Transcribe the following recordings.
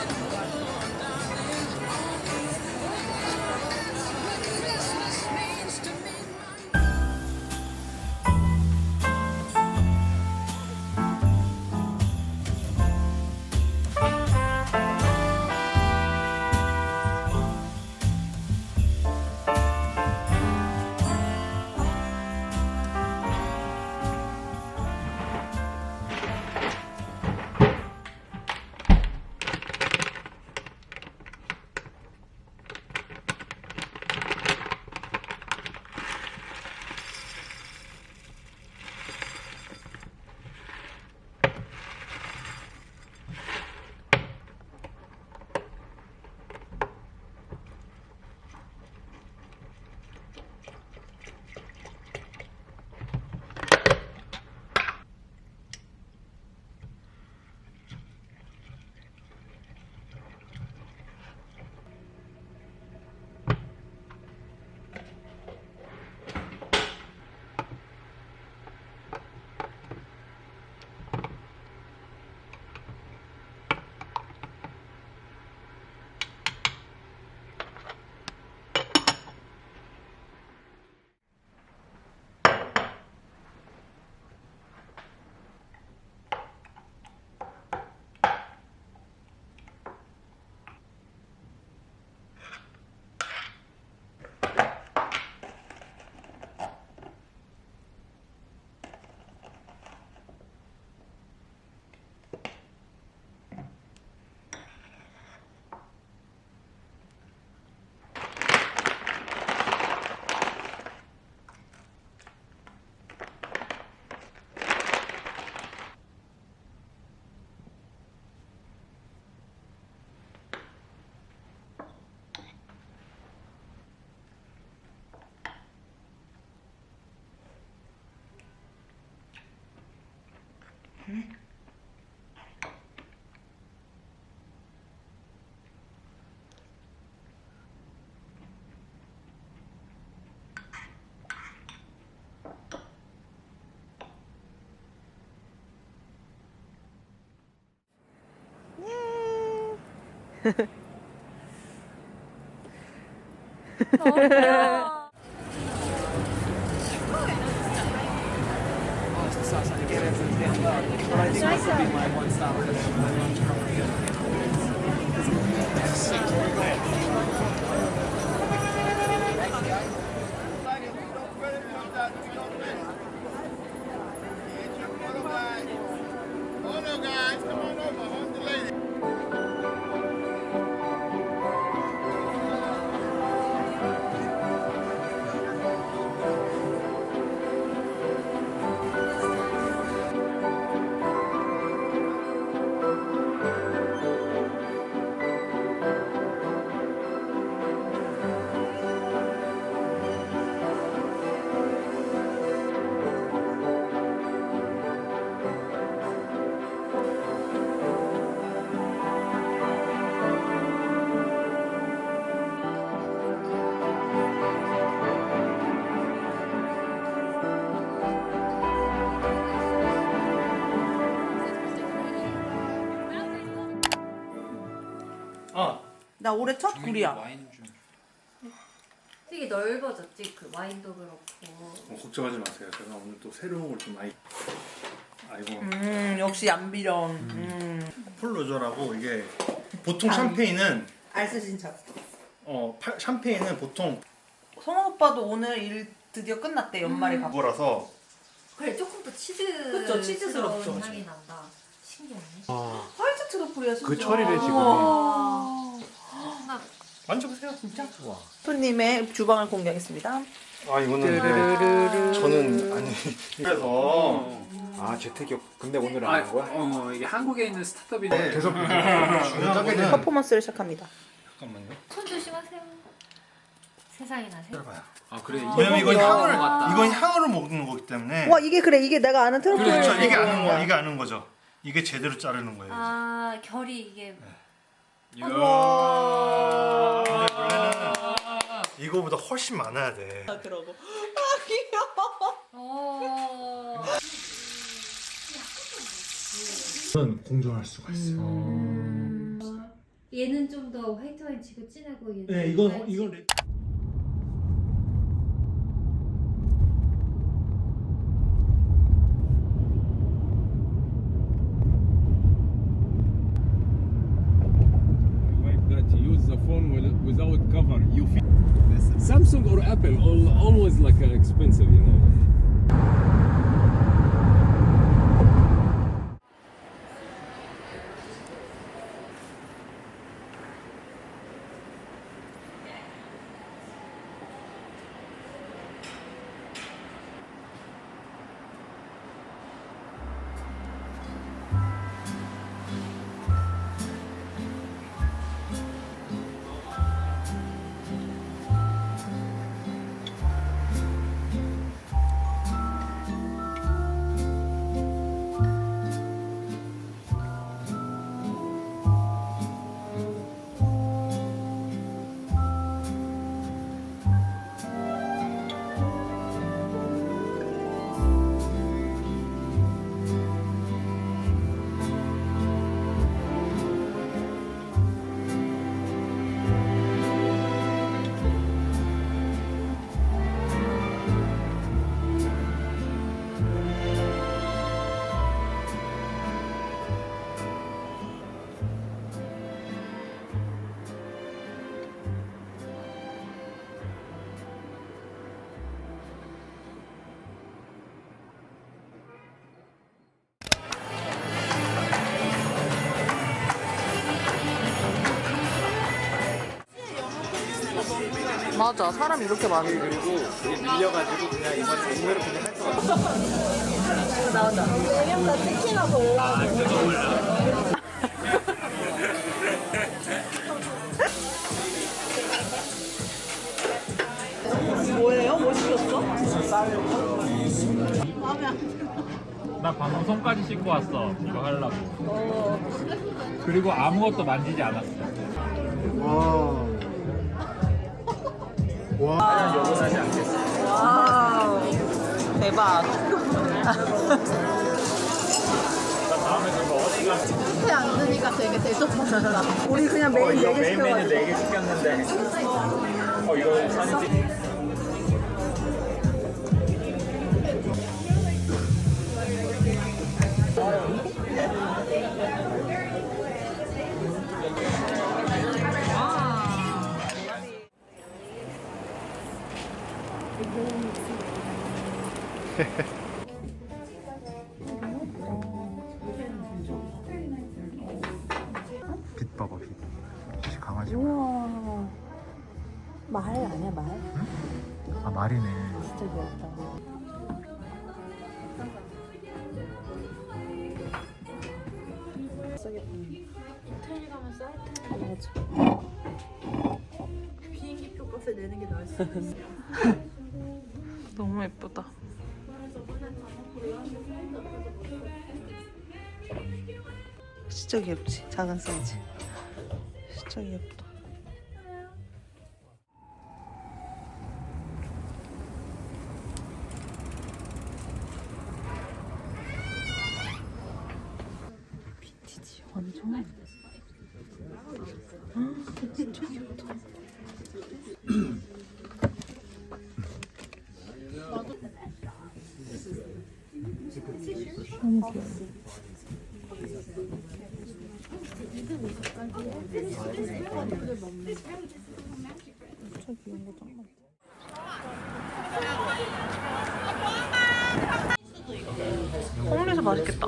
너무 귀여워. 나 올해 첫 굴이야. 되게 넓어졌지, 그 와인도 그렇고. 걱정하지 마세요. 제가 오늘 또 새로운 걸 좀 많이. 아이고. 역시 얌비령. 폴로저라고 이게 보통 샴페인은 알쓰신 척. 샴페인은 보통 성원 오빠도 오늘 일 드디어 끝났대. 연말에 가. 그거라서 그래, 조금 더 치즈. 그쵸, 치즈스럽죠. 향이 난다. 신기하네. 화이트 트러플이야 진짜. 그 철이래, 지금이. 나 만져보세요. 진짜? 손님의 주방을 공개하겠습니다. 아 이거는 저는 아니 그래서 아 재택이 근데 오늘 안 한 거야? 이게 한국에 있는 스타트업인데 계속 중요한 거는 퍼포먼스를 시작합니다. 잠깐만요. 손 조심하세요. 세상에나 세. 해봐요. 아 그래 왜냐면 이건 향을 같다. 이건 향으로 먹는 거기 때문에. 와 이게 그래 이게 내가 아는 트러플. 그렇죠. 이게 아는 거 이게 아는 거죠. 이게 제대로 자르는 거예요. 아, 결이 이게. 와. 근데 원래는 이거보다 훨씬 많아야 돼. 그러고. 어. 는 공존할 수가 있어. 얘는 좀 더 화이트 와인 치고 진하고 얘는 네, 와인 이건 치고. Like that, use the phone without cover. You feel Samsung or Apple, always like expensive, you know. 맞아, 사람 이렇게 많아. 그리고 이게 밀려가지고 그냥 이번 오늘은 그냥 할 거 같아. 나온다. 뭐예요? 뭐 시켰어? 나 방금 손까지 씻고 왔어. 이거 하려고. 그리고 아무것도 만지지 않았어. 와. 와. 영원하지 않겠어. 와우. 대박. 다음에 그거 어디 가? 밑에 앉으니까 되게 대접받는다. 우리 그냥 매일 이거 4개 메인 메뉴 시켜가지고. 4개 시켰는데. 이거 사진 찍. 빛 봐봐 빛. 혹시 강아지? 우와. 말 아니야, 말? 아 말이네. 진짜 귀엽다. 이태리 가면 쌀 텐데. 맞아. 비행기 표 값을 내는 게 나을 수도 있어. 너무 예쁘다. 진짜 귀엽지? 작은 사이즈. 진짜 귀엽다. 빈티지 완전. 진짜 귀엽다. 너무 귀여워. 진짜 귀여운 거 짱 많다. 홈리서 맛있겠다.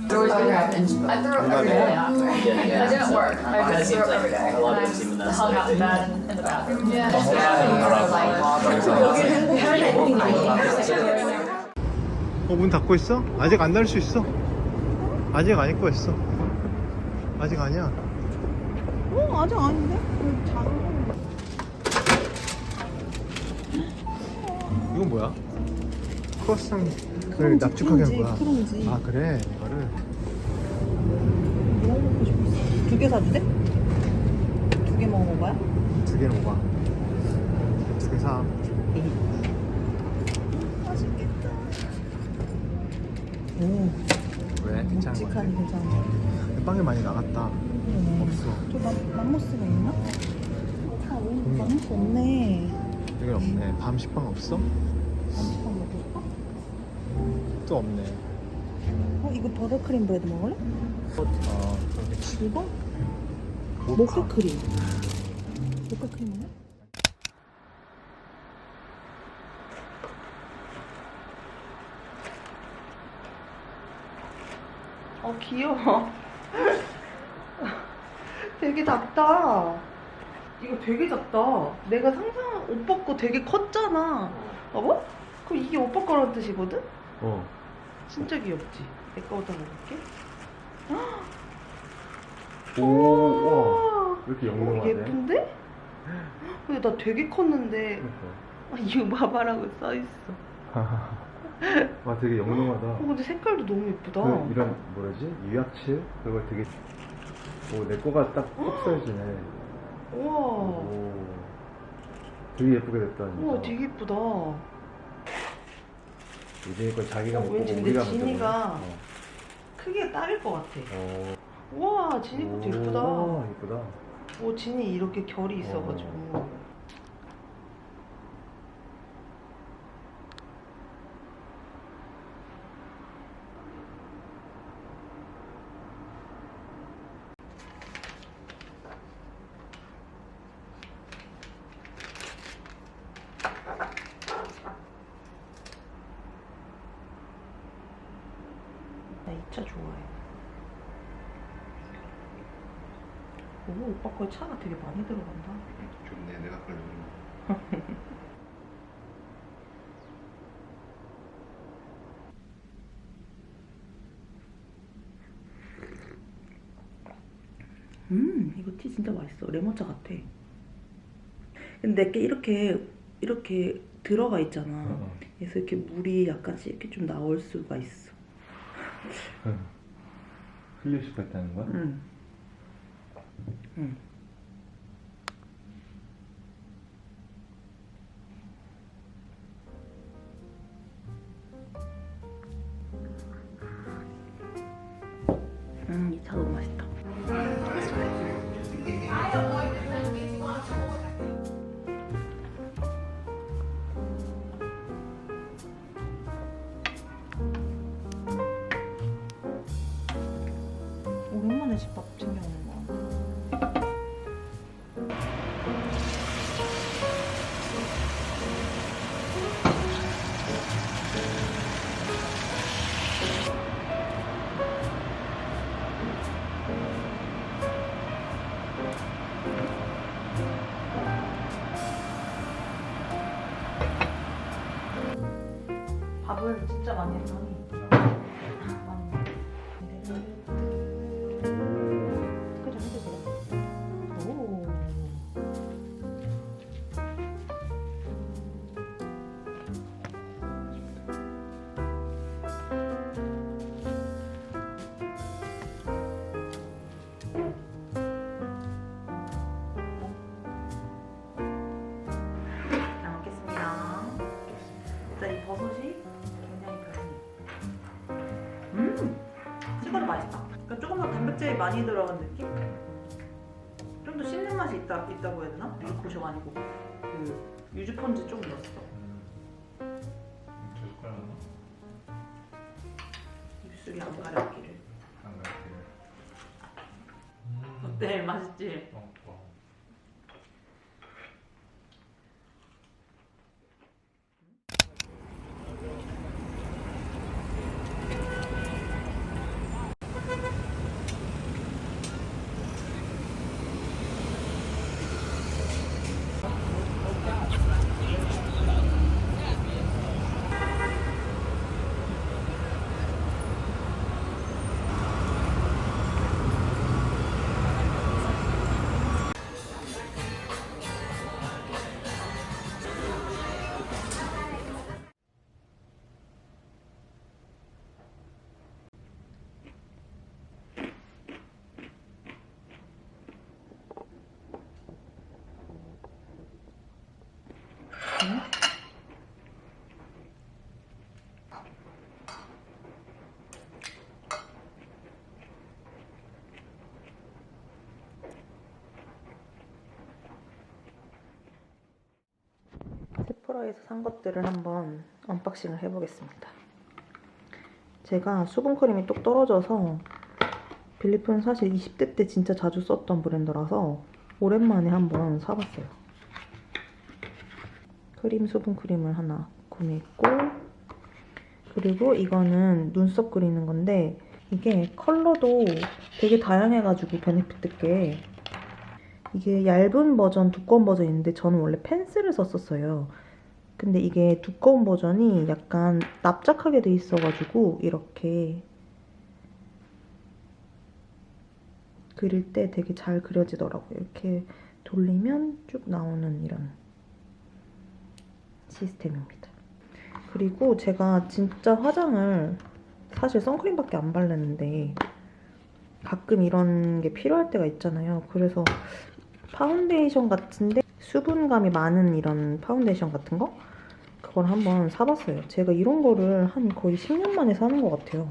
I threw up every day after. It didn't work. I just threw up every day. And I hung out in bed and in the bathroom. 문 닫고 있어? 아직 안 닫을 수 있어? 아직 아닐 거였어. 아직 아니야. 아직 아닌데? 이건 뭐야? 크로스상을 납축하게 한 거야. 크롱지. 아 그래 이거를. 너무 먹고 싶었어. 2개 사주대? 2개 먹어본 거야? 2개는 5가. 2개 사. 맛있겠다. 왜? 괜찮은 거 같아? 묵직하니 괜찮은 거 같아. 빵이 많이 나갔다. 없어. 저 맘모스가 있나? 맘모스 없네. 여기 없네. 밤 식빵 없어? 잠시만 먹을까? 또 없네. 이거 버터크림 브레드 먹을래? 그렇게 이거? 모카크림. 모카크림 먹을래? 귀여워. 되게 작다. 이거 되게 작다. 내가 상상 오빠 거 되게 컸잖아. 봐봐? 그럼 이게 오빠 거란 뜻이거든? 진짜 귀엽지? 내 거부터 먹을게. 오, 와. 왜 이렇게 영롱하네? 예쁜데? 근데 나 되게 컸는데 이거 봐봐라고 써있어. 와, 되게 영롱하다. 근데 색깔도 너무 예쁘다. 이런 뭐라지? 유약칠? 그거 되게 내 거가 딱 꼭 써지네. 우와. 오, 되게 예쁘게 됐다 진짜. 우와, 되게 예쁘다. 유진이 건 자기가 못 보고 왠지 근데 우리가 먼저 진이가 보네. 크기가 딸일 것 같아. 어. 우와, 진이 것도 예쁘다. 오, 예쁘다. 오, 진이 이렇게 결이 있어가지고. 나 이 차 좋아해. 오, 오빠 거에 차가 되게 많이 들어간다. 좋네. 내가 그걸 이거 티 진짜 맛있어. 레몬차 같아. 근데 내게 이렇게 들어가 있잖아. 그래서 이렇게 물이 약간씩 이렇게 좀 나올 수가 있어. 흘릴 수가 있다는 거야? 응. 이 차 너무 맛있다. 오랜만에 집밥 챙겨 먹는 거야. 밥을 진짜 많이 했더니 그죠, 해주세요. 오. 잘 먹겠습니다. 일단 이 버섯이 굉장히 별미. 찍어도 맛있다. 그러니까 조금 더 단백질이 많이 들어간 느낌? 좀 더 씹는 맛이 있다고 해야 되나? 유코쇼가 아니고 그 유주폰즈 좀 넣었어. 입술이 안 가렵기를. 어때? 맛있지? 세포라에서 산 것들을 한번 언박싱을 해보겠습니다. 제가 수분크림이 뚝 떨어져서 빌리프는 사실 20대 때 진짜 자주 썼던 브랜드라서 오랜만에 한번 사봤어요. 크림 수분크림을 하나 구매했고, 그리고 이거는 눈썹 그리는 건데 이게 컬러도 되게 다양해가지고 베네피트께 이게 얇은 버전, 두꺼운 버전이 있는데 저는 원래 펜슬을 썼었어요. 근데 이게 두꺼운 버전이 약간 납작하게 돼 있어가지고 이렇게 그릴 때 되게 잘 그려지더라고요. 이렇게 돌리면 쭉 나오는 이런 시스템입니다. 그리고 제가 진짜 화장을 사실 선크림밖에 안 바르는데 가끔 이런 게 필요할 때가 있잖아요. 그래서 파운데이션 같은데 수분감이 많은 이런 파운데이션 같은 거? 그걸 한번 사봤어요. 제가 이런 거를 한 거의 10년 만에 사는 것 같아요.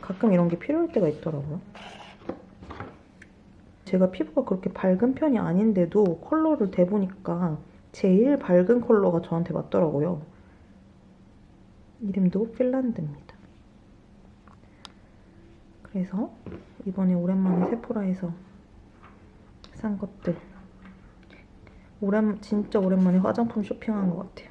가끔 이런 게 필요할 때가 있더라고요. 제가 피부가 그렇게 밝은 편이 아닌데도 컬러를 대보니까 제일 밝은 컬러가 저한테 맞더라고요. 이름도 핀란드입니다. 그래서 이번에 오랜만에 세포라에서 산 것들 진짜 오랜만에 화장품 쇼핑한 것 같아요.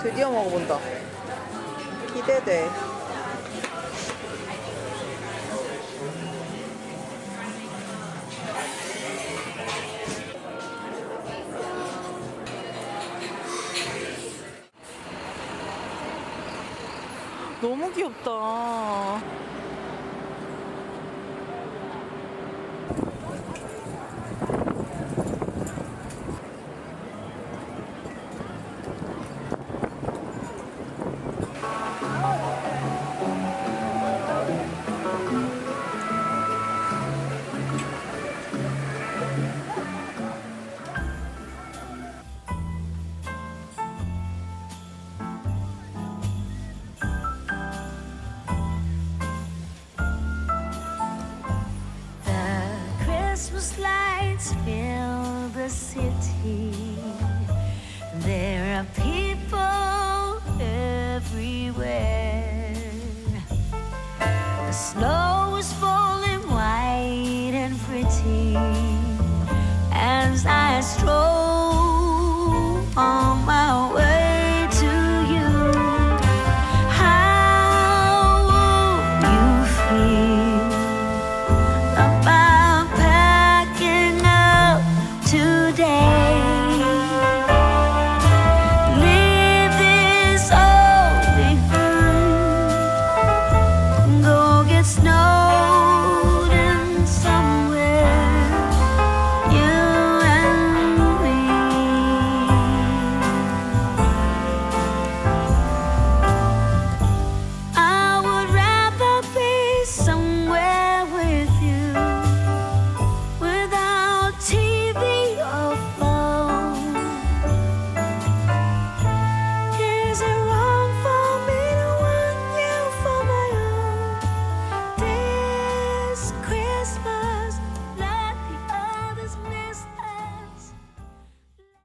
드디어 먹어본다. 기대돼. 너무 귀엽다. Christmas lights fill the city. There are people everywhere. The snow is falling white and pretty as I stroll